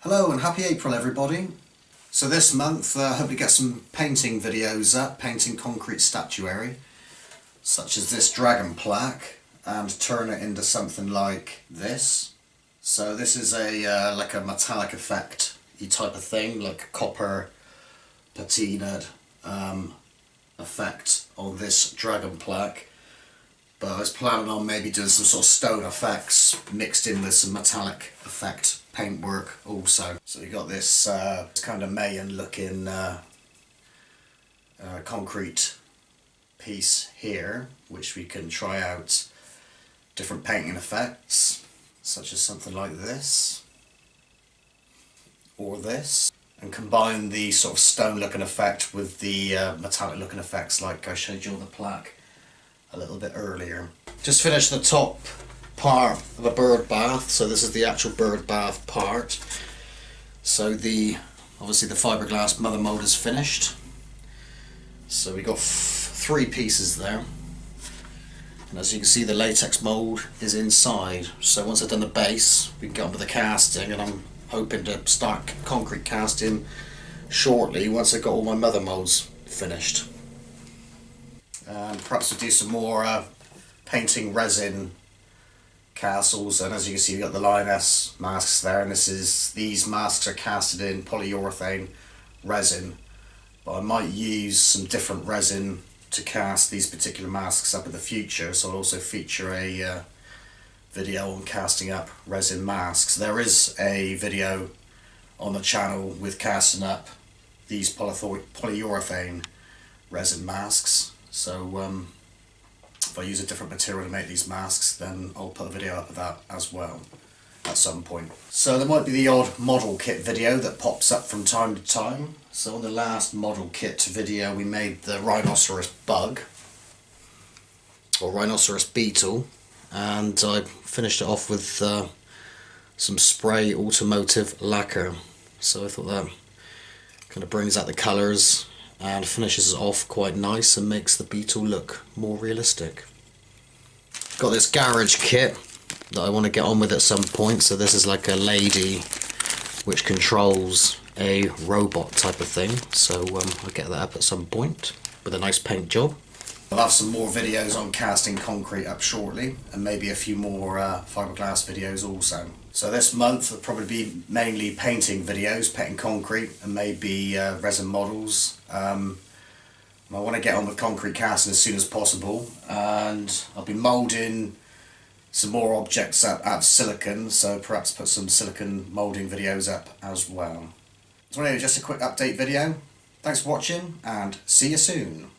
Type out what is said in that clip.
Hello and happy April everybody. So this month I hope to get some painting videos up, painting concrete statuary such as this dragon plaque, and turn it into something like this. So this is a like a metallic effect type of thing, like copper patinaed effect on this dragon plaque. But I was planning on maybe doing some sort of stone effects mixed in with some metallic effect paintwork also. So you got this kind of Mayan looking concrete piece here, which we can try out different painting effects, such as something like this or this, and combine the sort of stone looking effect with the metallic looking effects like I showed you on the plaque a little bit earlier. Just finished the top part of a bird bath, so this is the actual bird bath part. So obviously the fiberglass mother mold is finished. So we got three pieces there, and as you can see the latex mold is inside. So once I've done the base, we can get on with the casting, and I'm hoping to start concrete casting shortly once I've got all my mother molds finished. Perhaps we'll do some more painting resin castles, and as you can see we've got the lioness masks there, and these masks are casted in polyurethane resin, but I might use some different resin to cast these particular masks up in the future, so I'll also feature a video on casting up resin masks. There is a video on the channel with casting up these polyurethane resin masks. So if I use a different material to make these masks, then I'll put a video up of that as well at some point. So there might be the odd model kit video that pops up from time to time. So on the last model kit video we made the rhinoceros bug, or rhinoceros beetle, and I finished it off with some spray automotive lacquer. So I thought that kind of brings out the colours and finishes it off quite nice and makes the beetle look more realistic. Got this garage kit that I want to get on with at some point. So this is like a lady which controls a robot type of thing. So I'll get that up at some point with a nice paint job. I'll have some more videos on casting concrete up shortly, and maybe a few more fiberglass videos also. So this month will probably be mainly painting videos, painting concrete, and maybe resin models. I want to get on with concrete casting as soon as possible, and I'll be moulding some more objects up out of silicon, so perhaps put some silicon moulding videos up as well. So anyway, just a quick update video. Thanks for watching, and see you soon.